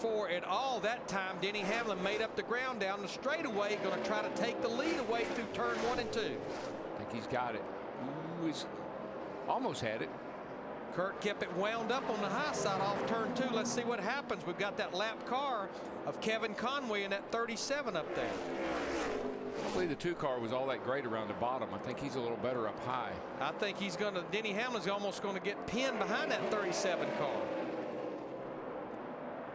4 at all that time. Denny Hamlin made up the ground down the straightaway, going to try to take the lead away through turn 1 and 2. I think he's got it. Ooh, he's almost had it. Kurt kept it wound up on the high side off turn 2. Let's see what happens. We've got that lap car of Kevin Conway in that 37 up there. Hopefully the 2 car was all that great around the bottom. I think he's a little better up high. I think he's going to, Denny Hamlin's almost going to get pinned behind that 37 car.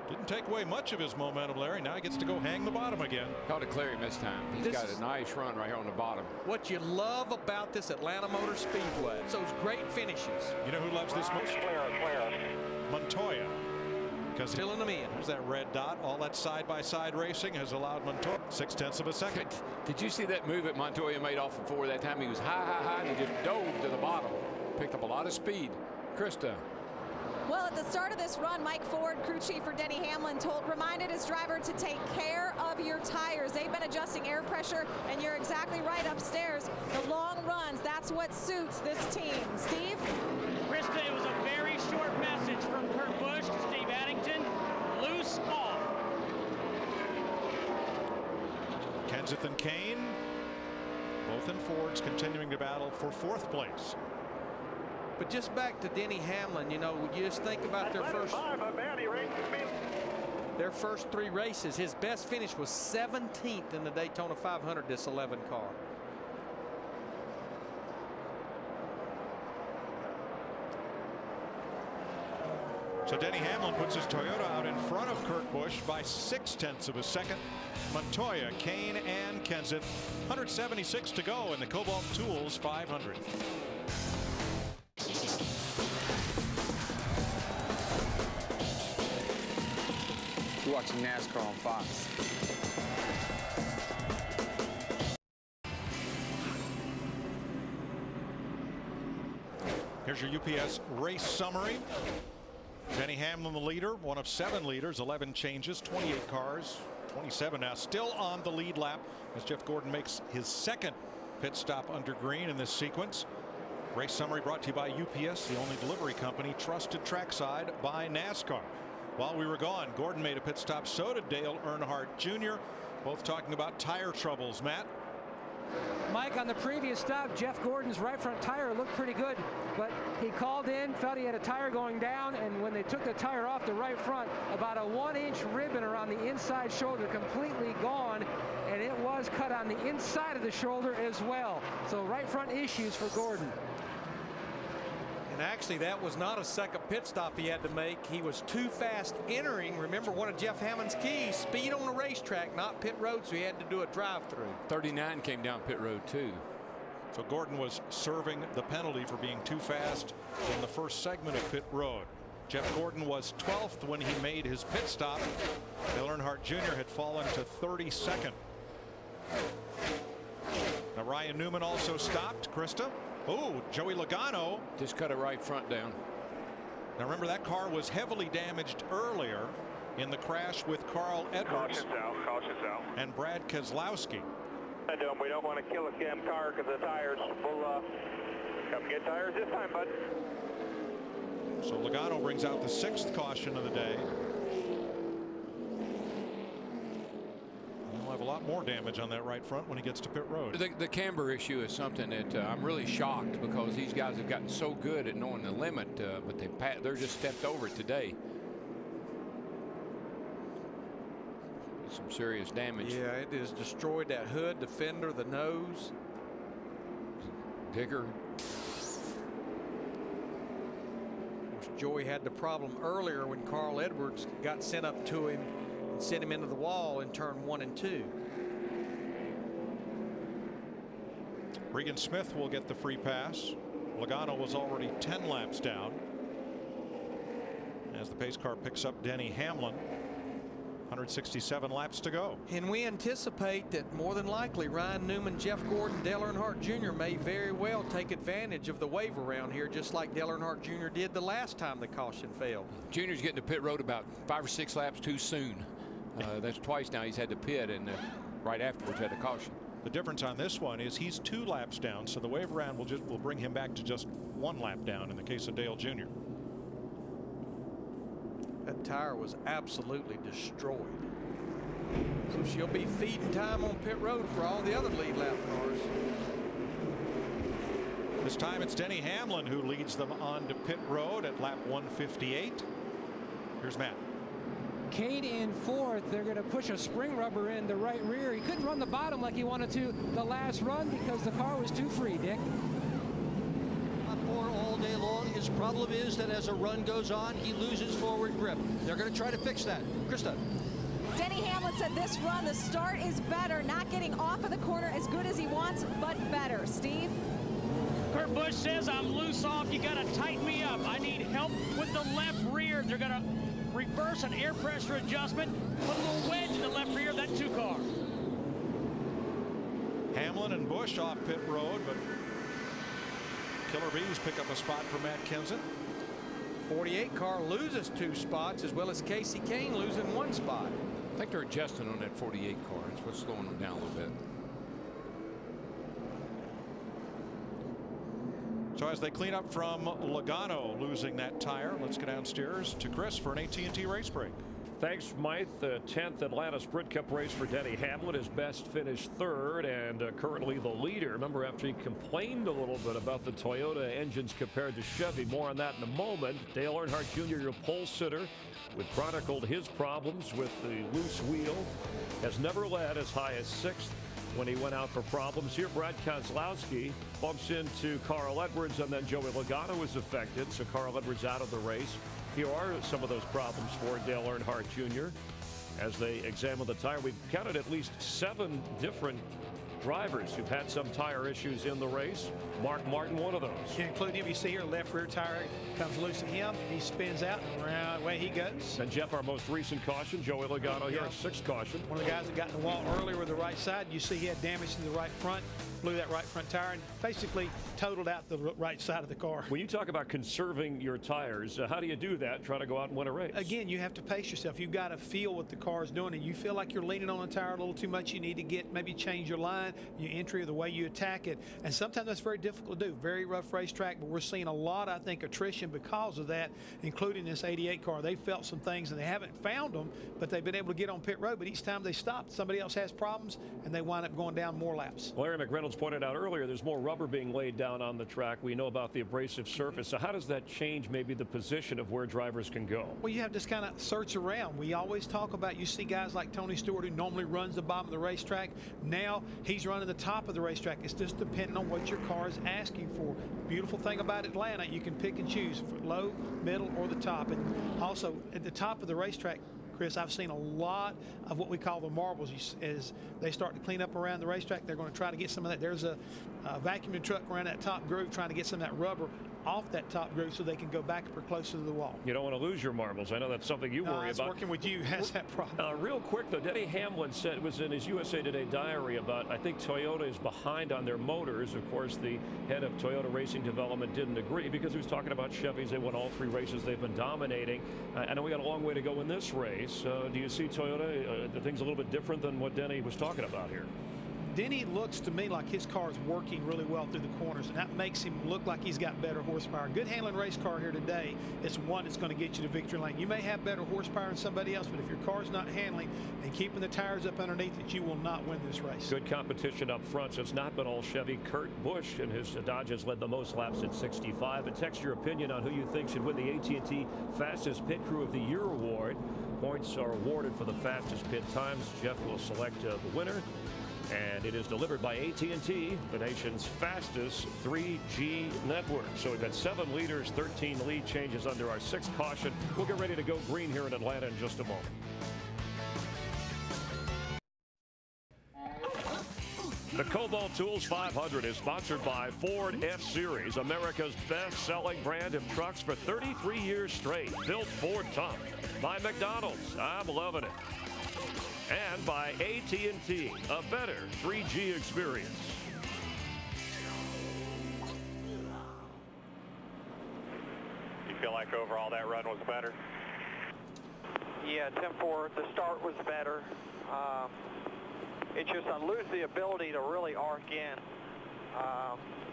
Didn't take away much of his momentum, Larry. Now he gets to go hang the bottom again. Got to clear him this time. He's got a nice run right here on the bottom. What you love about this Atlanta Motor Speedway, it's those great finishes. You know who loves this most? Montoya. Because filling them in. There's that red dot. All that side-by-side racing has allowed Montoya 0.6 of a second. Did you see that move that Montoya made off of 4 that time? He was high, and he just dove to the bottom. Picked up a lot of speed. Krista. Well, at the start of this run, Mike Ford, crew chief for Denny Hamlin, reminded his driver to take care of your tires. They've been adjusting air pressure, and you're exactly right upstairs. The long runs, that's what suits this team. Steve? Krista, it was a very short message from Kurt Busch to Steve Addington. Loose off. Kenseth and Kane, both in Fords, continuing to battle for 4th place. But just back to Denny Hamlin, you know, you just think about their first 3 races. His best finish was 17th in the Daytona 500, this 11 car. So Denny Hamlin puts his Toyota out in front of Kurt Busch by 0.6 of a second. Montoya, Kane, and Kenseth. 176 to go in the Kobalt Tools 500. You're watching NASCAR on Fox. Here's your UPS race summary. Denny Hamlin, the leader, one of 7 leaders, 11 changes, 28 cars, 27 now, still on the lead lap as Jeff Gordon makes his 2nd pit stop under green in this sequence. Race summary brought to you by UPS, the only delivery company trusted trackside by NASCAR. While we were gone, Gordon made a pit stop. So did Dale Earnhardt Jr. Both talking about tire troubles. Matt? Mike, on the previous stop, Jeff Gordon's right front tire looked pretty good, but he called in, felt he had a tire going down, and when they took the tire off the right front, about a 1-inch ribbon around the inside shoulder completely gone, and it was cut on the inside of the shoulder as well. So right front issues for Gordon. And actually, that was not a second pit stop he had to make. He was too fast entering. Remember, one of Jeff Hammond's keys, speed on the racetrack, not pit road, so he had to do a drive-through. 39 came down pit road, too. So Gordon was serving the penalty for being too fast in the first segment of pit road. Jeff Gordon was 12th when he made his pit stop. Dale Earnhardt Jr. had fallen to 32nd. Now Ryan Newman also stopped. Krista? Oh, Joey Logano just cut a right front down. Now remember, that car was heavily damaged earlier in the crash with Carl Edwards and Brad Keselowski. We don't want to kill a damn car because the tires will come get tires this time, bud. So Logano brings out the 6th caution of the day. He'll have a lot more damage on that right front when he gets to pit road. The camber issue is something that I'm really shocked, because these guys have gotten so good at knowing the limit, but they're just stepped over it today. Some serious damage. Yeah, it has destroyed that hood, the fender, the nose. Digger. Joey had the problem earlier when Carl Edwards got sent up to him and sent him into the wall in turn 1 and 2. Regan Smith will get the free pass. Logano was already 10 laps down as the pace car picks up Denny Hamlin. 167 laps to go. And we anticipate that more than likely Ryan Newman, Jeff Gordon, Dale Earnhardt Jr. may very well take advantage of the wave around here, just like Dale Earnhardt Jr. did the last time the caution failed. Junior's getting to pit road about 5 or 6 laps too soon. That's twice now he's had to pit, and right afterwards had a caution. The difference on this one is he's 2 laps down, so the wave around will bring him back to just 1 lap down in the case of Dale Jr. That tire was absolutely destroyed. So she'll be feeding time on pit road for all the other lead lap cars. This time it's Denny Hamlin who leads them onto pit road at lap 158. Here's Matt. Kate in fourth. They're going to push a spring rubber in the right rear. He couldn't run the bottom like he wanted to the last run because the car was too free, Dick. Not more all day long. His problem is that as a run goes on, he loses forward grip. They're going to try to fix that. Krista. Denny Hamlin said this run, the start is better, not getting off of the corner as good as he wants, but better. Steve? Kurt Busch says, I'm loose off. You got to tighten me up. I need help with the left rear. They're going to reverse an air pressure adjustment, put a little wedge in the left rear of that 2-car. Hamlin and Busch off pit road, but Killer Bees pick up a spot for Matt Kenseth. 48 car loses 2 spots, as well as Casey Kane losing 1 spot. I think they're adjusting on that 48 car. That's what's slowing them down a little bit. So as they clean up from Logano losing that tire, let's go downstairs to Chris for an AT&T race break. Thanks, Mike. The 10th Atlanta Sprint Cup race for Denny Hamlin. His best finish third and currently the leader. Remember, after he complained a little bit about the Toyota engines compared to Chevy. More on that in a moment. Dale Earnhardt Jr., your pole sitter, with chronicled his problems with the loose wheel, has never led as high as 6th when he went out for problems. Here, Brad Keselowski bumps into Carl Edwards, and then Joey Logano is affected, so Carl Edwards out of the race. Here are some of those problems for Dale Earnhardt Jr. as they examine the tire. We've counted at least 7 different drivers who've had some tire issues in the race. Mark Martin, one of those. Including him, you see here, left rear tire comes loose in him. He spins out and around away he goes. And Jeff, our most recent caution, Joey Logano here, 6th caution. One of the guys that got in the wall earlier with the right side. You see he had damage to the right front, blew that right front tire, and basically totaled out the right side of the car. When you talk about conserving your tires, how do you do that? Try to go out and win a race. Again, you have to pace yourself. You've got to feel what the car is doing, and you feel like you're leaning on the tire a little too much. You need to maybe change your line, your entry, or the way you attack it. And sometimes that's very difficult to do. Very rough racetrack, but we're seeing a lot, I think, attrition because of that, including this 88 car. They felt some things, and they haven't found them, but they've been able to get on pit road. But each time they stop, somebody else has problems, and they wind up going down more laps. Larry McReynolds pointed out earlier, there's more rubber being laid down on the track. We know about the abrasive surface. So how does that change maybe the position of where drivers can go? Well, you have to just kind of search around. We always talk about, you see guys like Tony Stewart who normally runs the bottom of the racetrack. Now he's running the top of the racetrack. It's just depending on what your car is asking for. Beautiful thing about Atlanta, you can pick and choose for low, middle, or the top. And also at the top of the racetrack, Chris, I've seen a lot of what we call the marbles. As they start to clean up around the racetrack, they're going to try to get some of that. There's a vacuuming truck around that top groove trying to get some of that rubber off that top groove so they can go back or closer to the wall. You don't want to lose your marbles. I know that's something you worry about. Working with you has that problem. Real quick, though, Denny Hamlin said it was in his USA Today diary about, I think Toyota is behind on their motors. Of course, the head of Toyota Racing Development didn't agree because he was talking about Chevys. They won all 3 races. They've been dominating. I know we got a long way to go in this race. Do you see Toyota, the thing's a little bit different than what Denny was talking about here? Denny looks to me like his car is working really well through the corners, and that makes him look like he's got better horsepower. Good handling race car here today is one that's going to get you to victory lane. You may have better horsepower than somebody else, but if your car's not handling and keeping the tires up underneath it, you will not win this race. Good competition up front, so it's not been all Chevy. Kurt Busch and his Dodge has led the most laps at 65. And text your opinion on who you think should win the AT&T Fastest Pit Crew of the Year award. Points are awarded for the fastest pit times. Jeff will select the winner. And it is delivered by AT&T, the nation's fastest 3G network. So we've got 7 leaders, 13 lead changes under our 6th caution. We'll get ready to go green here in Atlanta in just a moment. The Kobalt Tools 500 is sponsored by Ford F-Series, America's best-selling brand of trucks for 33 years straight. Built Ford tough. By McDonald's, I'm loving it. And by AT&T, a better 3G experience. You feel like overall that run was better? Yeah, Tim Ford, the start was better. It's just I lose the ability to really arc in.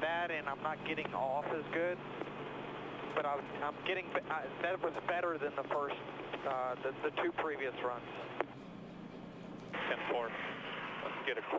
That and I'm not getting off as good. But I'm getting, that was better than the first the two previous runs. 10-4. Let's get a quarter.